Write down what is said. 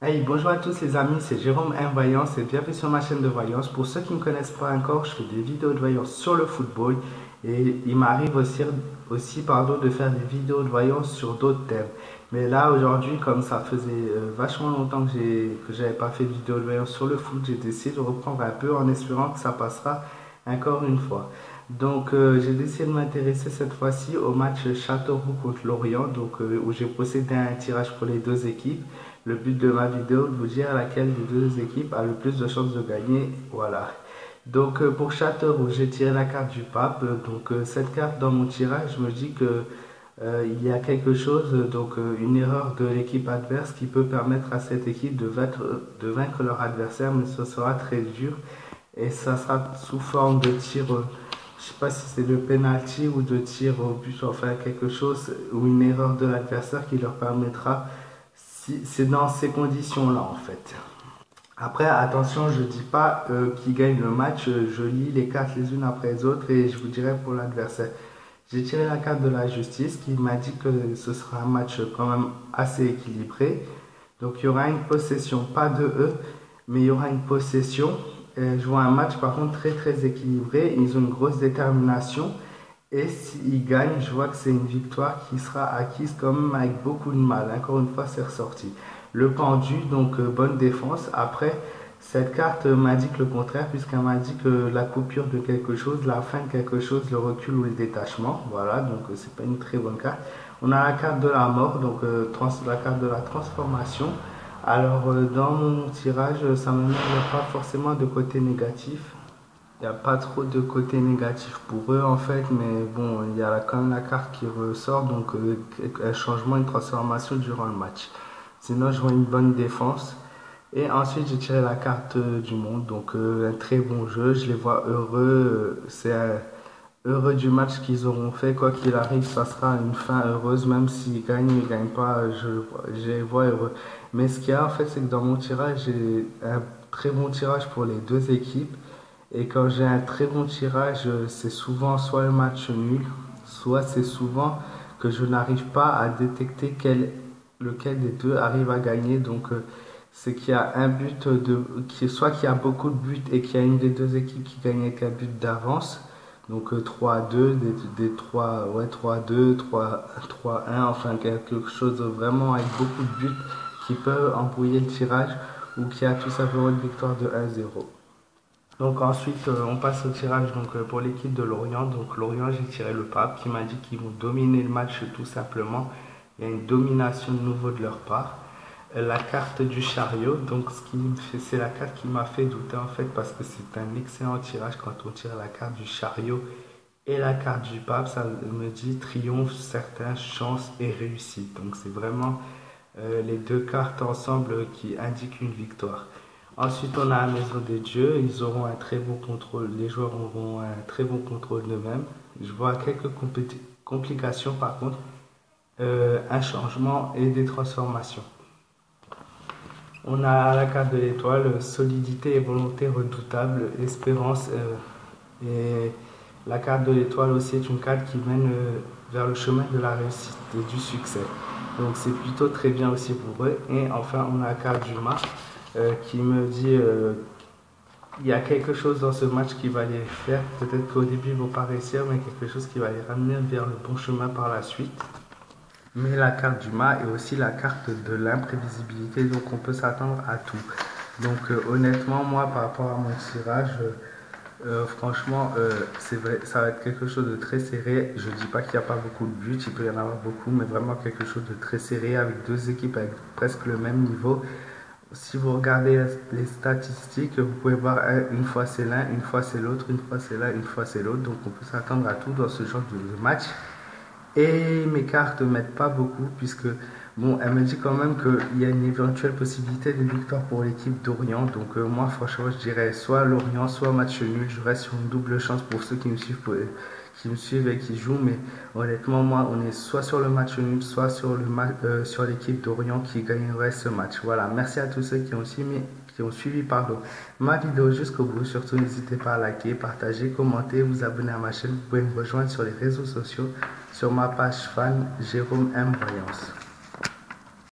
Hey, bonjour à tous les amis, c'est Jérôme M Voyance et bienvenue sur ma chaîne de voyance. Pour ceux qui ne me connaissent pas encore, je fais des vidéos de voyance sur le football et il m'arrive aussi de faire des vidéos de voyance sur d'autres thèmes. Mais là aujourd'hui, comme ça faisait vachement longtemps que j'avais pas fait de vidéo de voyance sur le foot, j'ai décidé de reprendre un peu en espérant que ça passera encore une fois. Donc j'ai décidé de m'intéresser cette fois-ci au match Châteauroux contre Lorient, où j'ai procédé à un tirage pour les deux équipes. Le but de ma vidéo, de vous dire laquelle des deux équipes a le plus de chances de gagner. Voilà. Donc pour Châteauroux, j'ai tiré la carte du pape. Cette carte dans mon tirage, je me dis que il y a quelque chose, une erreur de l'équipe adverse qui peut permettre à cette équipe de vaincre leur adversaire, mais ce sera très dur et ça sera sous forme de tir. Je sais pas si c'est de penalty ou de tir au but, enfin quelque chose ou une erreur de l'adversaire qui leur permettra si c'est dans ces conditions-là, en fait. Après, attention, je ne dis pas qui gagne le match, je lis les cartes les unes après les autres et je vous dirai pour l'adversaire. J'ai tiré la carte de la justice qui m'a dit que ce sera un match quand même assez équilibré. Donc il y aura une possession, pas de E, mais il y aura une possession. Je vois un match par contre très très équilibré. Ils ont une grosse détermination. Et s'ils gagnent, je vois que c'est une victoire qui sera acquise quand même avec beaucoup de mal. Encore une fois, c'est ressorti. Le pendu, bonne défense. Après, cette carte m'indique le contraire puisqu'elle m'indique la coupure de quelque chose, la fin de quelque chose, le recul ou le détachement. Voilà, c'est pas une très bonne carte. On a la carte de la mort, la carte de la transformation. Alors dans mon tirage, ça me met pas forcément de côté négatif. Il n'y a pas trop de côté négatif pour eux en fait, mais bon, il y a quand même la carte qui ressort, un changement, une transformation durant le match. Sinon, je vois une bonne défense. Et ensuite, j'ai tiré la carte du monde, un très bon jeu. Je les vois heureux, heureux du match qu'ils auront fait. Quoi qu'il arrive, ça sera une fin heureuse, même s'ils gagnent ou ils gagnent pas, je les vois heureux. Mais ce qu'il y a en fait, c'est que dans mon tirage, j'ai un très bon tirage pour les deux équipes. Et quand j'ai un très bon tirage, c'est souvent soit le match nul, soit c'est souvent que je n'arrive pas à détecter lequel des deux arrive à gagner. C'est qu'il y a un but soit qu'il y a beaucoup de buts et qu'il y a une des deux équipes qui gagne avec un but d'avance. 3-2, des 3, ouais, 3-2, 3-1, enfin quelque chose vraiment avec beaucoup de buts qui peuvent embrouiller le tirage ou qui a tout simplement une victoire de 1-0. Donc ensuite, on passe au tirage pour l'équipe de Lorient. Donc Lorient, j'ai tiré le pape qui m'a dit qu'ils vont dominer le match tout simplement. Il y a une domination de nouveau de leur part. La carte du chariot, c'est la carte qui m'a fait douter en fait parce que c'est un excellent tirage quand on tire la carte du chariot et la carte du pape, ça me dit triomphe, certain, chance et réussite. Donc c'est vraiment les deux cartes ensemble qui indiquent une victoire. Ensuite, on a la maison des dieux. Ils auront un très bon contrôle. Les joueurs auront un très bon contrôle d'eux-mêmes. Je vois quelques complications par contre, un changement et des transformations. On a la carte de l'étoile, solidité et volonté redoutable, espérance. Et la carte de l'étoile aussi est une carte qui mène vers le chemin de la réussite et du succès. Donc c'est plutôt très bien aussi pour eux. Et enfin, on a la carte du mât qui me dit il y a quelque chose dans ce match qui va les faire. Peut-être qu'au début ils vont pas réussir, mais quelque chose qui va les ramener vers le bon chemin par la suite. Mais la carte du mât est aussi la carte de l'imprévisibilité, donc on peut s'attendre à tout. Honnêtement, moi par rapport à mon tirage, franchement, c'est vrai, ça va être quelque chose de très serré. Je dis pas qu'il n'y a pas beaucoup de buts, il peut y en avoir beaucoup, mais vraiment quelque chose de très serré avec deux équipes avec presque le même niveau. Si vous regardez les statistiques, vous pouvez voir une fois c'est l'un, une fois c'est l'autre, une fois c'est l'un, une fois c'est l'autre. Donc on peut s'attendre à tout dans ce genre de match. Et mes cartes ne m'aident pas beaucoup puisque, bon, elle me dit quand même qu'il y a une éventuelle possibilité de victoire pour l'équipe d'Orient. Moi, franchement, je dirais soit Lorient, soit match nul. Je reste sur une double chance pour ceux qui me suivent et qui jouent. Mais honnêtement, moi, on est soit sur le match nul, soit sur l'équipe d'Orient qui gagnerait ce match. Voilà, merci à tous ceux qui ont suivi ma vidéo jusqu'au bout. Surtout, n'hésitez pas à liker, partager, commenter, vous abonner à ma chaîne. Vous pouvez me rejoindre sur les réseaux sociaux, sur ma page fan Jérôme M Voyance.